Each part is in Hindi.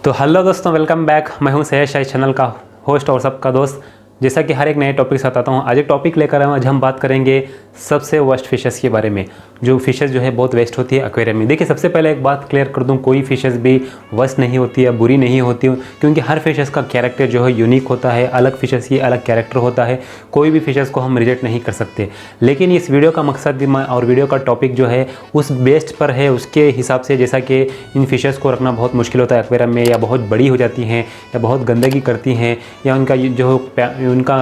तो हेलो दोस्तों, वेलकम बैक। मैं हूं सैयद शाही चैनल का होस्ट और सबका दोस्त। जैसा कि हर एक नए टॉपिक से आता हूं, आज एक टॉपिक लेकर आया हूं। आज हम बात करेंगे सबसे वर्स्ट फिशेस के बारे में, जो फिशेस जो है बहुत वेस्ट होती है एक्वेरियम में। देखिए, सबसे पहले एक बात क्लियर कर दूं, कोई फिशेस भी वर्स्ट नहीं होती है, बुरी नहीं होती, क्योंकि हर फिशेस का कैरेक्टर जो है यूनिक होता है। अलग फिशेस की अलग कैरेक्टर होता है, कोई भी फिशेस को हम रिजेक्ट नहीं कर सकते। लेकिन इस वीडियो का मकसद भी और वीडियो का टॉपिक जो है उस बेस्ट पर है, उसके हिसाब से। जैसा कि इन फिशेस को रखना बहुत मुश्किल होता है एक्वेरियम में, या बहुत बड़ी हो जाती हैं, या बहुत गंदगी करती हैं, या उनका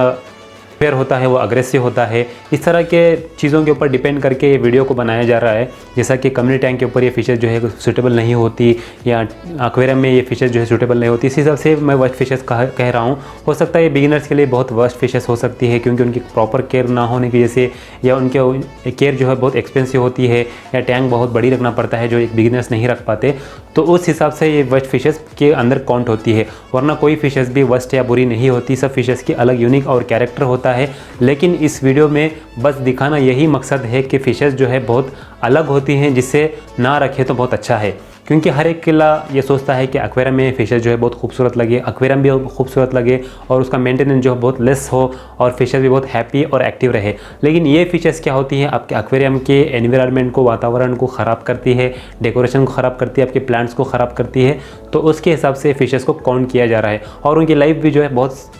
पेयर होता है वो अग्रेसिव होता है। इस तरह के चीज़ों के ऊपर डिपेंड करके ये वीडियो को बनाया जा रहा है। जैसा कि कम्युनिटी टैंक के ऊपर ये फिशेस जो है सूटेबल नहीं होती, या एक्वेरियम में ये फिशेस जो है सूटेबल नहीं होती, इस हिसाब से मैं वर्स्ट फिशेस कह रहा हूँ। हो सकता है ये बिगिनर्स के लिए बहुत वर्स्ट फिशेस हो सकती है, क्योंकि उनकी प्रॉपर केयर ना होने की वजह से, या उनके केयर जो है बहुत एक्सपेंसिव होती है, या टैंक बहुत बड़ी रखना पड़ता है जो एक बिगिनर्स नहीं रख पाते। तो उस हिसाब से ये वर्स्ट फिशेस के अंदर काउंट होती है, वरना कोई फिशेस भी वर्स्ट या बुरी नहीं होती। सब फिशेस की अलग यूनिक और कैरेक्टर होता है। लेकिन इस वीडियो में बस दिखाना यही मकसद है कि फ़िशेस जो है बहुत अलग होती हैं, जिससे ना रखें तो बहुत अच्छा है। क्योंकि हर एक किला ये सोचता है कि एक्वेरियम में फ़िशेस जो है बहुत खूबसूरत लगे, एक्वेरियम भी खूबसूरत लगे, और उसका मेंटेनेंस जो है बहुत लेस हो, और फ़िशेस भी बहुत हैप्पी और एक्टिव रहे। लेकिन ये फ़िशेस क्या होती हैं, आपके एक्वेरियम के एनवायरनमेंट को, वातावरण को ख़राब करती है, डेकोरेशन को ख़राब करती है, आपके प्लांट्स को ख़राब करती है। तो उसके हिसाब से फ़िशेस को काउंट किया जा रहा है, और उनकी लाइफ भी जो है बहुत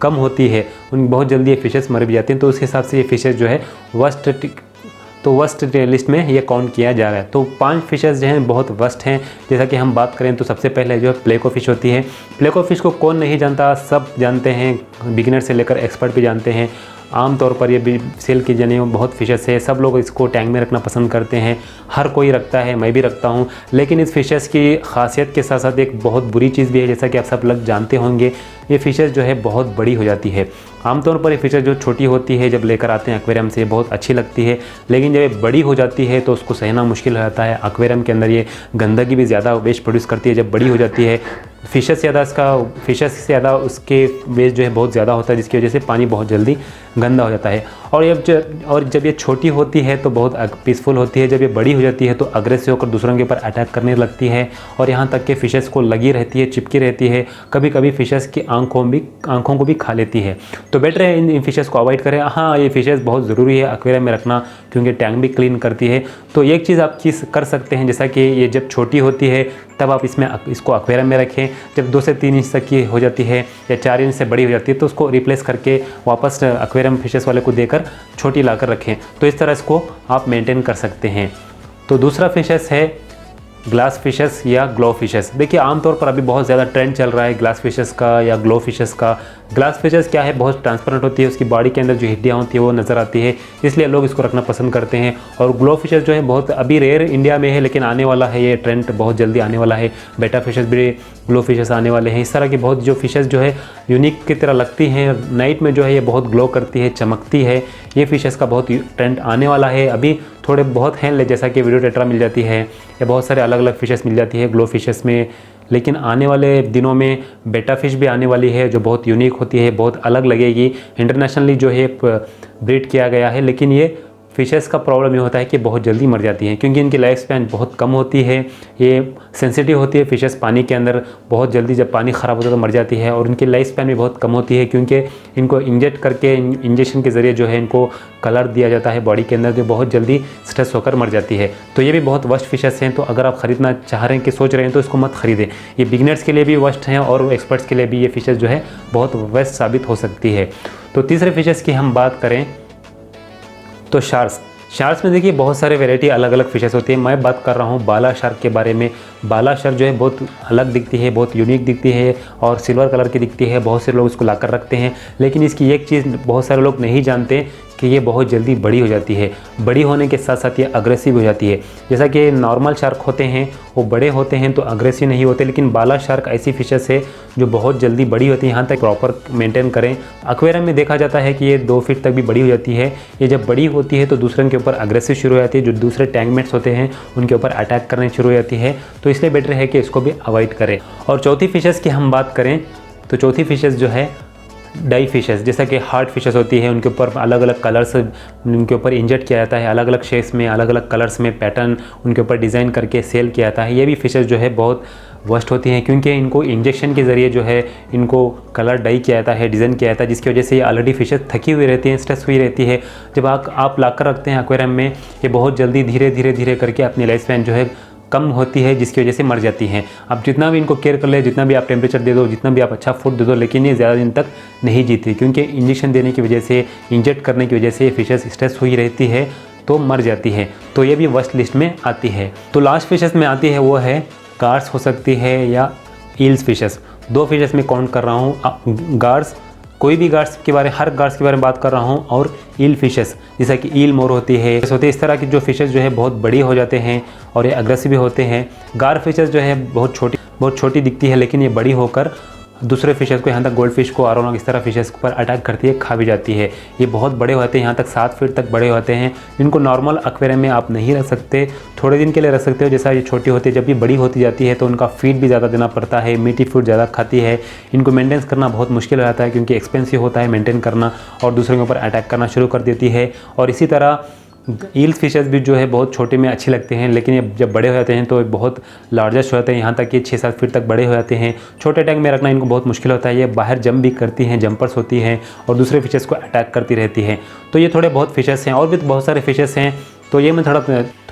कम होती है, बहुत जल्दी ये फिशेस मर भी जाती हैं। तो उस हिसाब से ये फिशेस जो है वर्स्ट लिस्ट में ये काउंट किया जा रहा है। तो 5 फिशेस जो हैं बहुत वर्स्ट हैं। जैसा कि हम बात करें तो सबसे पहले जो है प्लेको फिश होती है। प्लेको फिश को कौन नहीं जानता, सब जानते हैं, बिगिनर से लेकर एक्सपर्ट भी जानते हैं। आमतौर पर ये भी सेल की जाने बहुत फिशेस है, सब लोग इसको टैंक में रखना पसंद करते हैं, हर कोई रखता है, मैं भी रखता हूँ। लेकिन इस फिशेस की खासियत के साथ साथ एक बहुत बुरी चीज़ भी है। जैसा कि आप सब लोग जानते होंगे, ये फिशेस जो है बहुत बड़ी हो जाती है। आमतौर पर ये फिशेस जो छोटी होती है, जब लेकर आते हैं एक्वेरियम से, बहुत अच्छी लगती है। लेकिन जब ये बड़ी हो जाती है तो उसको सहना मुश्किल हो जाता है। एक्वेरियम के अंदर ये गंदगी भी ज़्यादा वेस्ट प्रोड्यूस करती है। जब बड़ी हो जाती है, फिशेस से ज़्यादा उसके वेस्ट जो है बहुत ज़्यादा होता है, जिसकी वजह से पानी बहुत जल्दी गंदा हो जाता है। और जब ये छोटी होती है तो बहुत पीसफुल होती है। जब ये बड़ी हो जाती है तो अग्रेसिव होकर दूसरों के ऊपर अटैक करने लगती है, और यहाँ तक कि फिशेस को लगी रहती है, चिपकी रहती है। कभी कभी फिशेस की आँखों को भी खा लेती है। तो बेटर है इन फिशेस को अवॉइड करें। हाँ, ये फिशेस बहुत ज़रूरी है एक्वेरियम में रखना, क्योंकि टैंक भी क्लीन करती है। तो एक चीज़ आप कर सकते हैं, जैसा कि ये जब छोटी होती है तब आप इसको एक्वेरियम में रखें। जब 2 से 3 इंच तक की हो जाती है, या 4 इंच से बड़ी हो जाती है, तो उसको रिप्लेस करके वापस एक्वेरियम फिशेस वाले को देकर छोटी लाकर रखें। तो इस तरह इसको आप मेंटेन कर सकते हैं। तो दूसरा फिशेस है ग्लास फिशेस या ग्लो फिशेस। देखिए, आमतौर पर अभी बहुत ज़्यादा ट्रेंड चल रहा है ग्लास फिशेस का या ग्लो फिशेस का। ग्लास फिशेस क्या है, बहुत ट्रांसपेरेंट होती है, उसकी बॉडी के अंदर जो हड्डियाँ होती है वो नज़र आती है, इसलिए लोग इसको रखना पसंद करते हैं। और ग्लो फिशेस जो है बहुत अभी रेयर इंडिया में है, लेकिन आने वाला है, ये ट्रेंड बहुत जल्दी आने वाला है। बेटा फिशेस भी ग्लो फिशेस आने वाले हैं। इस तरह की बहुत जो फिशेस जो है यूनिक की तरह लगती हैं, नाइट में जो है ये बहुत ग्लो करती है, चमकती है। ये फिशेस का बहुत ट्रेंड आने वाला है। अभी थोड़े बहुत हैं, जैसा कि वीडियो टेट्रा मिल जाती है, या बहुत सारे अलग अलग फिशेस मिल जाती है ग्लो फिशेस में। लेकिन आने वाले दिनों में बेटा फिश भी आने वाली है, जो बहुत यूनिक होती है, बहुत अलग लगेगी। इंटरनेशनली जो है ब्रीड किया गया है। लेकिन ये फिशेस का प्रॉब्लम ये होता है कि बहुत जल्दी मर जाती हैं, क्योंकि इनकी लाइफ स्पैन बहुत कम होती है। ये सेंसिटिव होती है फिशेस पानी के अंदर, बहुत जल्दी जब पानी ख़राब होता है तो मर जाती है। और इनकी लाइफ स्पैन भी बहुत कम होती है, क्योंकि इनको इंजेक्ट करके, इंजेक्शन के ज़रिए जो है इनको कलर दिया जाता है बॉडी के अंदर, जो बहुत जल्दी स्ट्रेस होकर मर जाती है। तो ये भी बहुत वर्स्ट फिशेस हैं। तो अगर आप ख़रीदना चाह रहे हैं कि सोच रहे हैं, तो इसको मत ख़रीदें। ये बिगिनर्स के लिए भी वर्स्ट हैं, और एक्सपर्ट्स के लिए भी ये फिशेस जो है बहुत वर्स्ट साबित हो सकती है। तो तीसरे फिशेस की हम बात करें तो शार्क्स में देखिए बहुत सारे वैरायटी अलग अलग फिशेस होती है। मैं बात कर रहा हूँ बाला शार्क के बारे में। बाला शार्क जो है बहुत अलग दिखती है, बहुत यूनिक दिखती है, और सिल्वर कलर की दिखती है। बहुत से लोग इसको लाकर रखते हैं। लेकिन इसकी एक चीज़ बहुत सारे लोग नहीं जानते कि ये बहुत जल्दी बड़ी हो जाती है। बड़ी होने के साथ साथ ये अग्रेसिव हो जाती है। जैसा कि नॉर्मल शार्क होते हैं वो बड़े होते हैं तो अग्रेसिव नहीं होते, लेकिन बाला शार्क ऐसी फिशेस है जो बहुत जल्दी बड़ी होती है। यहाँ तक प्रॉपर मेंटेन करें। एक्वेरियम में देखा जाता है कि ये 2 फीट तक भी बड़ी हो जाती है। ये जब बड़ी होती है तो दूसरों के ऊपर अग्रेसिव शुरू हो जाती है, जो दूसरे टैंकमेट्स होते हैं उनके ऊपर अटैक करने शुरू हो जाती है। तो इसलिए बेटर है कि इसको भी अवॉइड करें। और चौथी फिशेस की हम बात करें तो चौथी फिशेस जो है डाई फिशेस, जैसा कि हार्ट फिशेस होती है, उनके ऊपर अलग अलग कलर्स उनके ऊपर इंजेक्ट किया जाता है, अलग अलग शेप्स में, अलग अलग कलर्स में पैटर्न उनके ऊपर डिज़ाइन करके सेल किया जाता है। ये भी फिशेस जो है बहुत वर्स्ट होती हैं, क्योंकि इनको इंजेक्शन के ज़रिए जो है इनको कलर डाई किया जाता है, डिज़ाइन किया जाता है, जिसकी वजह से ये ऑलरेडी फिशेस थकी हुई रहती हैं, स्ट्रेस हुई रहती है। जब आप लाकर रखते हैं एक्वेरियम में, ये बहुत जल्दी धीरे धीरे करके अपनी लाइफ स्पैन जो है कम होती है, जिसकी वजह से मर जाती हैं। आप जितना भी इनको केयर कर ले, जितना भी आप टेम्परेचर दे दो, जितना भी आप अच्छा फूड दे दो, लेकिन ये ज़्यादा दिन तक नहीं जीती, क्योंकि इंजेक्शन देने की वजह से, इंजेक्ट करने की वजह से फिशेस स्ट्रेस हुई रहती है तो मर जाती है। तो ये भी वर्स्ट लिस्ट में आती है। तो लास्ट फिशेस में आती है वो है गार्स हो सकती है या ईल्स फिशेस। 2 फिशेस में काउंट कर रहा हूँ, गार्स, कोई भी गार्स के बारे, हर गार्स के बारे में बात कर रहा हूँ, और ईल फिशेस जैसा कि ईल मोर होती है, इस तरह की जो फिशेस जो है बहुत बड़ी हो जाते हैं और ये अग्रेसिव भी होते हैं। गार फिशेस जो है बहुत छोटी दिखती है, लेकिन ये बड़ी होकर दूसरे फिशेस को, यहाँ तक गोल्ड फिश को, आरोना, इस तरह फिशेस पर अटैक करती है, खा भी जाती है। ये बहुत बड़े होते हैं, यहाँ तक 7 फीट तक बड़े होते हैं। इनको नॉर्मल एक्वेरियम में आप नहीं रख सकते, थोड़े दिन के लिए रख सकते हो। जैसा ये छोटी होती है, जब ये बड़ी होती जाती है तो उनका फीड भी ज़्यादा देना पड़ता है, मीठी फूड ज़्यादा खाती है। इनको मेंटेन करना बहुत मुश्किल हो जाता है, क्योंकि एक्सपेंसिव होता है मेंटेन करना, और दूसरों के ऊपर अटैक करना शुरू कर देती है। और इसी तरह ईल्स फिशेस भी जो है बहुत छोटे में अच्छी लगते हैं, लेकिन ये जब बड़े हो जाते हैं तो बहुत लार्जेस्ट हो जाते हैं, यहाँ तक कि 6-7 फीट तक बड़े हो जाते हैं। छोटे टैंक में रखना इनको बहुत मुश्किल होता है। ये बाहर जंप भी करती हैं, जंपर्स होती हैं, और दूसरे फिशेस को अटैक करती रहती है। तो ये थोड़े बहुत फिशेस हैं, और भी बहुत सारे फिशेस हैं। तो ये मैं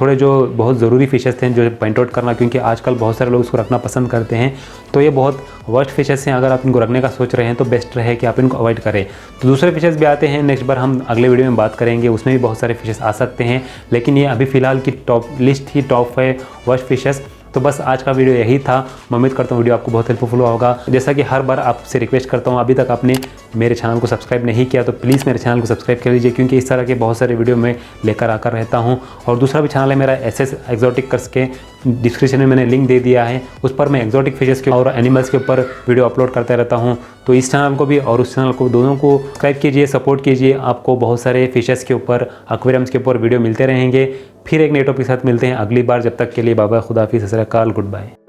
थोड़े जो बहुत ज़रूरी फिशेस थे जो पॉइंट आउट करना, क्योंकि आजकल बहुत सारे लोग इसको रखना पसंद करते हैं। तो ये बहुत वर्स्ट फिशेस हैं, अगर आप इनको रखने का सोच रहे हैं तो बेस्ट रहे कि आप इनको अवॉइड करें। तो दूसरे फिशेस भी आते हैं, नेक्स्ट बार हम अगले वीडियो में बात करेंगे, उसमें भी बहुत सारे फिशेस आ सकते हैं, लेकिन ये अभी फ़िलहाल की टॉप लिस्ट ही टॉप है वर्स्ट फिशेस। तो बस आज का वीडियो यही था। मैं उम्मीद करता हूँ वीडियो आपको बहुत हेल्पफुल हुआ होगा। जैसा कि हर बार आपसे रिक्वेस्ट करता हूँ, अभी तक आपने मेरे चैनल को सब्सक्राइब नहीं किया तो प्लीज़ मेरे चैनल को सब्सक्राइब कर लीजिए, क्योंकि इस तरह के बहुत सारे वीडियो मैं लेकर आकर रहता हूँ। और दूसरा भी चैनल है मेरा SS एक्जॉटिक कर्स के, डिस्क्रिप्शन में मैंने लिंक दे दिया है, उस पर मैं एक्जॉटिक फिशेस के और एनिमल्स के ऊपर वीडियो अपलोड करता रहता हूँ। तो इस चैनल को भी और उस चैनल को, दोनों को सब्सक्राइब कीजिए, सपोर्ट कीजिए। आपको बहुत सारे फिशेस के ऊपर, एक्वेरियम्स के ऊपर वीडियो मिलते रहेंगे। फिर एक नए टॉपिक के साथ मिलते हैं अगली बार। जब तक के लिए बाय बाय, खुदा हाफिज़, सत श्री अकाल, गुड बाय।